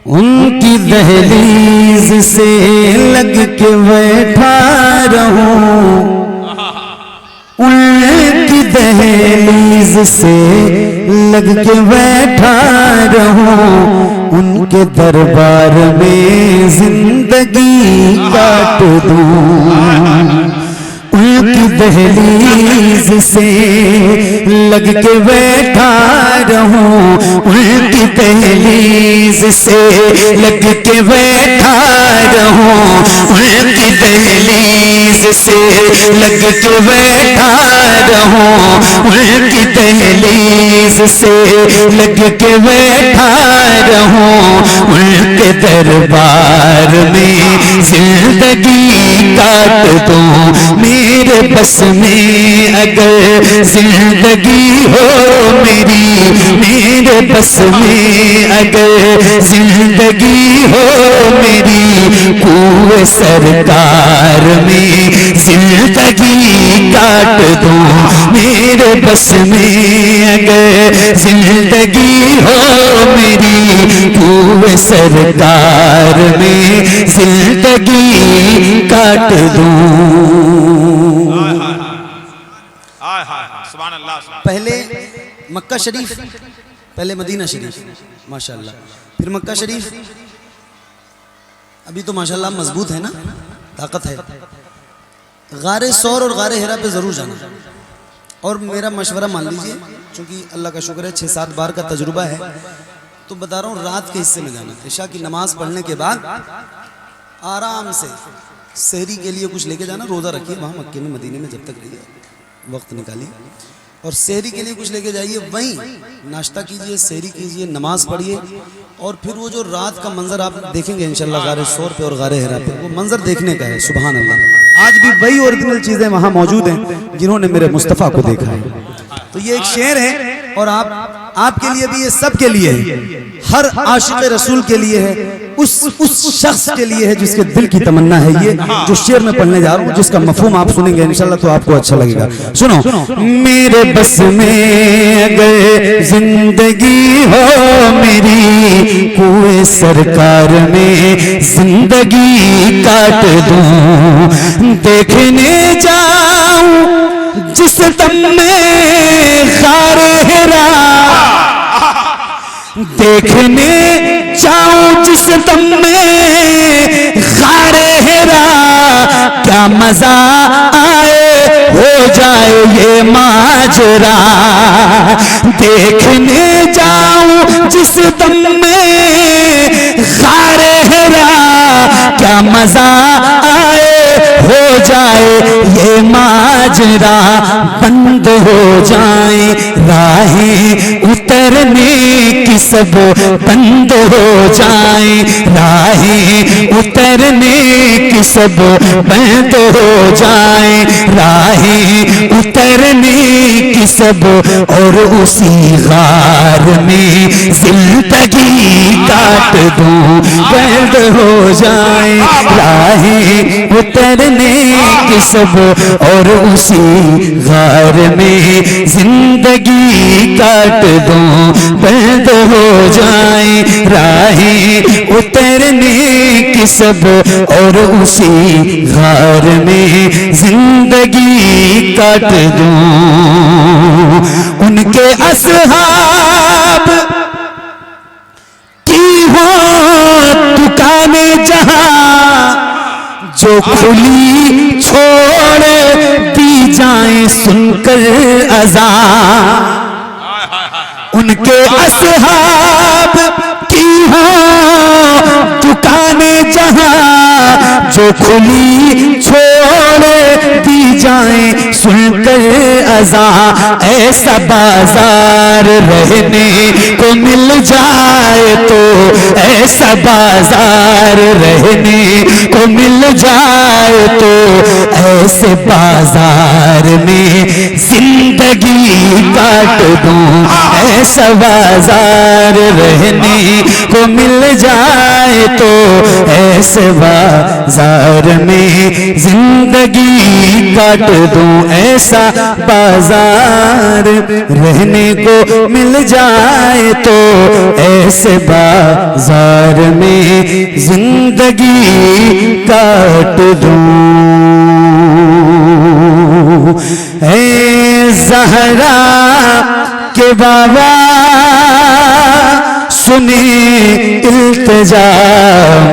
उनकी दहलीज से लग के बैठा रहूं, उनकी दहलीज से लग के बैठा रहूं, उनके दरबार में जिंदगी काट दूं। उनकी दहलीज से लग के बैठा रहूं, उनकी दहलीज से लग के बैठा रहूं, उनकी दहलीज से लग के बैठा रहूं, उनकी दहलीज से लग के बैठा रहूं, उनके दरबार में जिंदगी काट दूं। मेरे बस में अगर जिंदगी हो मेरी, मेरे बस में अगर जिंदगी हो मेरी, कुएं सरकार में जिंदगी काट दूं। मेरे बस में अगर जिंदगी हो मेरी, कुएं सरकार में जिंदगी काट दूं। पहले मक्का शरीफ, पहले मदीना शरीफ, माशाल्लाह, फिर मक्का शरीफ। अभी तो माशाल्लाह मजबूत है ना, ताकत है। गारे सौर और गारे हिरा पे जरूर जाना। और मेरा मशवरा मान लीजिए, क्योंकि अल्लाह का शुक्र है 6-7 बार का तजुर्बा है, तो बता रहा हूँ रात के हिस्से में जाना। इशा की नमाज पढ़ने के बाद आराम से सहरी के लिए कुछ लेके जाना, रोज़ा रखिए वहाँ मक्के में मदीने में, जब तक रहिए वक्त निकालिए, और सहरी के लिए कुछ लेके जाइए, वहीं नाश्ता कीजिए, सहरी कीजिए, नमाज पढ़िए, और फिर वो जो रात का मंजर आप देखेंगे इंशाल्लाह गारे सौर पे और गारे हिरा पे, वो मंजर देखने का है। सुभान अल्लाह, आज भी वही ओरिजिनल चीज़ें वहाँ मौजूद हैं जिन्होंने मेरे मुस्तफ़ा को देखा है। तो ये एक शेर है, और आपके लिए भी, ये सब के लिए है, हर आशिक रसूल के लिए है, उस शख्स के लिए है जिसके दिल की तमन्ना है। ये जो शेर में पढ़ने जा रहा हूँ, जिसका मफहूम आप सुनेंगे इंशाल्लाह तो आपको अच्छा लगेगा। सुनो। मेरे बस में अगर जिंदगी हो मेरी, कुएं सरकार में जिंदगी काट दूं। देखने जाऊं जिस दम में गारे हिरा, देखने जाऊं जिस दम में गारे हिरा, क्या मजा आए हो जाए ये माजरा। देखने जाऊं जिस दम में गारे हिरा, क्या मजा आए हो जाए ये माजरा। बंद हो जाए राहें उतरने की सब, बंद हो जाए राहें उतरने की सब, बंद हो जाए राहें उतरने की सब, और उसी गार में जिंदगी काट दूं। बंद हो जाए राहें उतरने की सब, और उसी गार में जिंदगी काट दूं। बंद हो जाए राहें उतरने की सब, और उसी गार में जिंदगी काट दूं। उनके असहाब की हो दुकानें जहां, जो खुली छोड़ दी जाए सुनकर अज़ान। उनके असहाब की हो दुकानें जहां, जो खुली छोड़ दी जाए सुनकर अज़ान। ऐसा बाजार रहने को मिल जाए तो, ऐसा बाजार रहने को मिल जाए तो, ऐसे बाजार में जिंदगी काट दूं। ऐसा बाजार रहने को मिल जाए तो, ऐसे बाजार में जिंदगी काट दूं। ऐसा बाजार रहने को मिल जाए तो, ऐसे बाजार में जिंदगी काट दूं। ऐ ज़हरा के बाबा सुने इल्तिजा,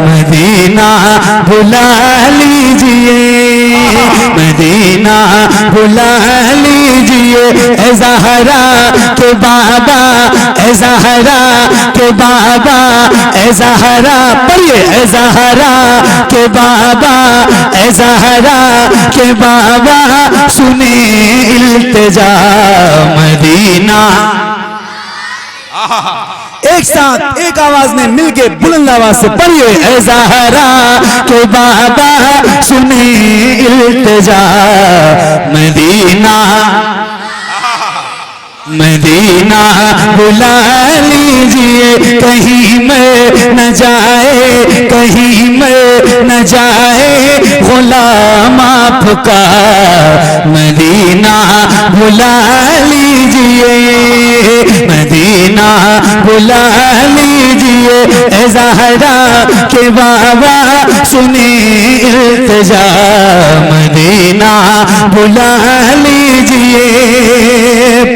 मदीना बुला लीजिए, मदीना बुला लीजिए। ऐ ज़हरा के बाबा, ऐ ज़हरा के बाबा, ऐ ज़हरा पढ़िए, ऐ ज़हरा के बाबा, ऐ ज़हरा के बाबा सुने इल्तिजा, मदीना। एक साथ एक आवाज में मिलके बुलंद आवाज से पढ़िए, ऐ ज़हरा के बाबा सुने इल्तिजा, मदीना मदीना बुला लीजिए। कहीं में न जाए, कहीं में न जाए गुलाम आपका, मदीना बुला लीजिए, मदीना बुला लीजिए। ऐ ज़हरा के बाबा सुने इल्तिजा, मदीना बुला लीजिए।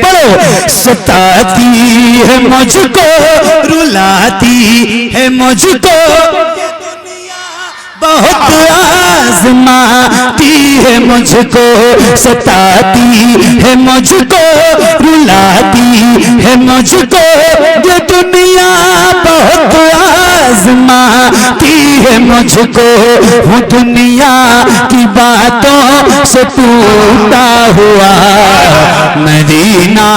पढ़ो, सताती है मुझको, रुलाती है मुझको, बहुत आज़माती है मुझको, सताती है मुझको, रुलाती है मुझको, ये दुनिया बहुत आज़माती है मुझको। हूँ दुनिया की बातों से टूटा हुआ, मदीना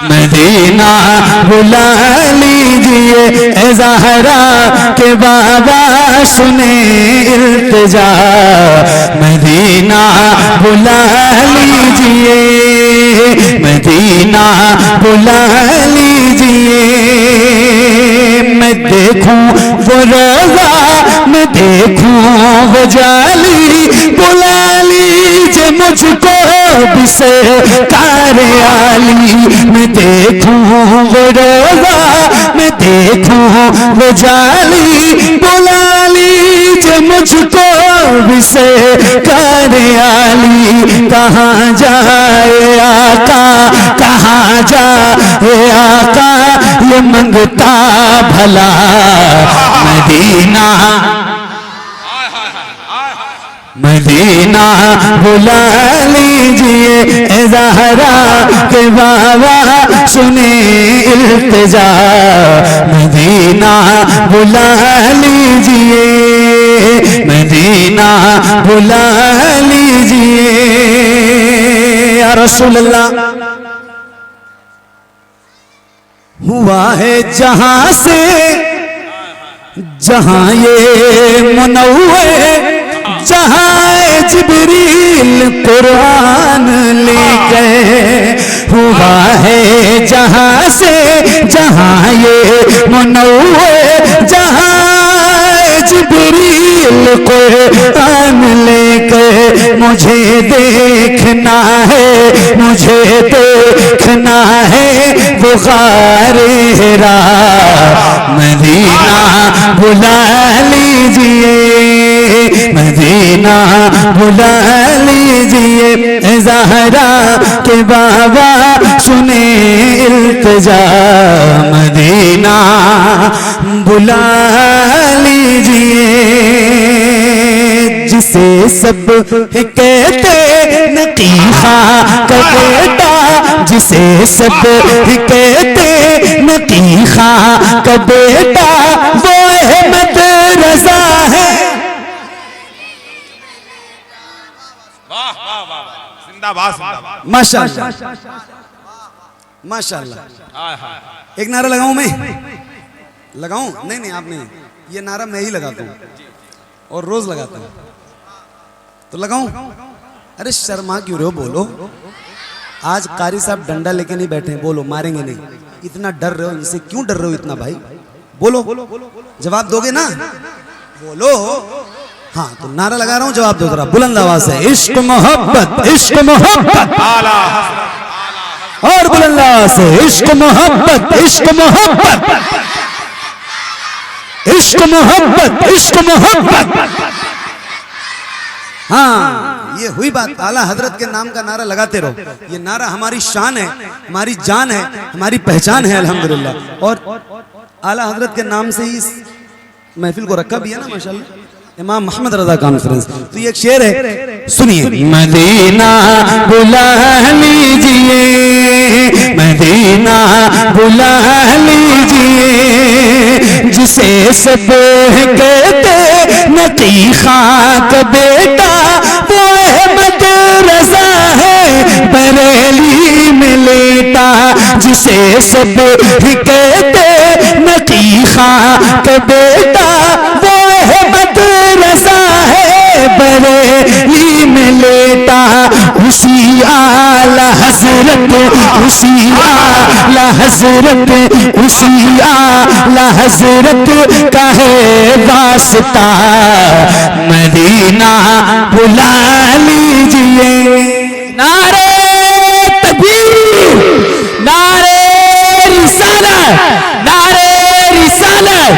मदीना बुला लीजिए। ऐ ज़हरा के बाबा सुने इल्तिजा, मदीना बुला लीजिए, मदीना बुला लीजिए। मैं देखूं वो रोज़ा, मैं देखूं वो जाली, बुला लीजिए मुझको बिसे तारे आली। मैं देखूं वो रोज़ा, मैं देखूं वो जाली, बुला लीजिए मुझको बिसे तारे आली। कहाँ जाए आका, कहाँ जाए आका, ये मंगता भला मदीना, मदीना बुला लीजिए। ऐ ज़हरा के बाबा सुने इल्तिजा, मदीना बुला लीजिए, मदीना बुला लीजिए। या रसूल अल्लाह, हुआ है जहां से जहां ये मुनव्वर, जहां जिब्रील कुरान लेके, हुआ है जहां से जहां ये मुनव्वर, जहां जिब्रील कुरान लेके। मुझे देखना है, मुझे देखना है वो गारे हिरा, मदीना बुला लीजिए, मदीना बुला लीजिए। ऐ ज़हरा के बाबा सुने इल्तिजा, मदीना बुला लीजिए। जिसे सब कहते नकीहा का बेटा, जिसे सब कहते नकीहा का बेटा, वो अहमद रज़ा है। माशाअल्लाह माशाअल्लाह। एक नारा लगाऊं मैं? लगाऊं? नहीं नहीं आप नहीं, ये नारा मैं ही लगाता हूँ और रोज लगाता हूँ, तो लगाऊं? अरे शर्मा क्यों रहे हो, बोलो। आज कारी साहब डंडा लेके नहीं बैठे, बोलो, मारेंगे नहीं। इतना डर रहे हो, इनसे क्यों डर रहे हो इतना भाई? बोलो, जवाब दोगे ना? बोलो। हाँ तो नारा लगा रहा हूँ, जवाब दो जरा बुलंद आवाज से। इश्क मोहब्बत, इश्क मोहब्बत, और बुलंद आवाज से इश्क मोहब्बत, इश्क मोहब्बत। इश्क मोहब्बत, इश्क मोहब्बत। हाँ, ये हुई बात। आला हजरत के नाम का नारा लगाते रहो। ये नारा हमारी शान है, हमारी जान है, हमारी पहचान है अल्हम्दुलिल्लाह। और आला हजरत के नाम से ही इस महफिल को रखा भी है ना माशाल्लाह, इमाम मोहम्मद रजा कॉन्फ्रेंस। तो ये एक शेर है, सुनिए। मदीना बुला लीजिए, मदीना बुला लीजिए, जिसे सब कहते नकी खाक बेटा, वो अहमद रजा है बरेली में लेटा। जिसे सब कहते नकी खाक बेटा, वो अहमद रजा है बरेली में लेटा। उसी आला हजरत, उसी आला हजरत, उसी आला हजरत का है वास्ता, मदीना बुला लीजिए। नारे तकबीर, नारे रिसालत, नारे रिसालत,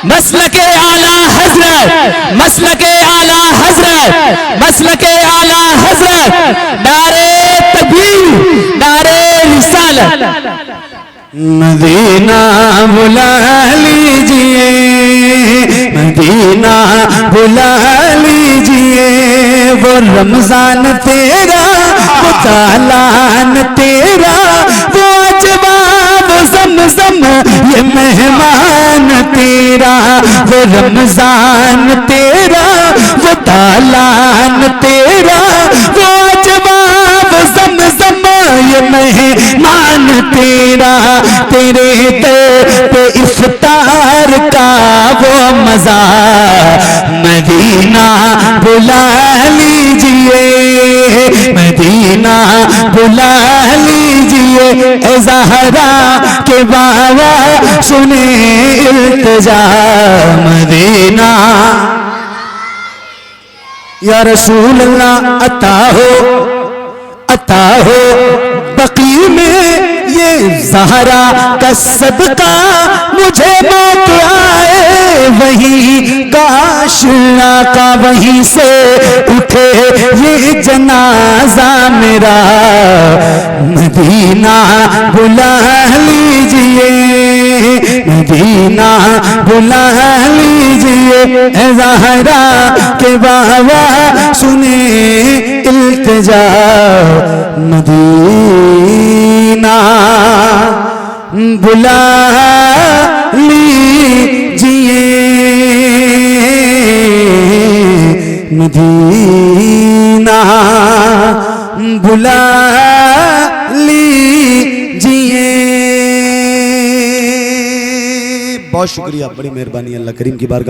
मसलके आला हजरत, मसलके आला हजरत, मसलके आला हजरत, नारे तकबीर, नारे रिसालत। मदीना बुला लीजिए, मदीना बुला लीजिए, वो रमजान तेरा, वो चालान तेरा, वो जवाब ज़मज़म ये मेहमान तेरा। वो रमजान तेरा, वो तालान तेरा, वो जवाब ज़मज़म ये मेहमान तेरा। तेरे दर पे इफ्तार का वो मजा, मदीना बुला लीजिए, मदीना बुला लीजिए। ए ज़हरा के बाबा सुने इल्तिजा, मदीना। या रसूल अल्लाह अता हो, अता हो बकी में ये ज़हरा का सदका, मुझे मौत आए वही काश आका वहीं से उठे ये जनाजा मेरा, मदीना बुला लीजिए, मदीना बुला लीजिए। ए ज़हरा के बाबा सुने इल्तिजा, मदीना बुला लीजिए, मदीना बुला लीजिए। बहुत शुक्रिया, बड़ी मेहरबानी, अल्लाह करीम की बारगाह।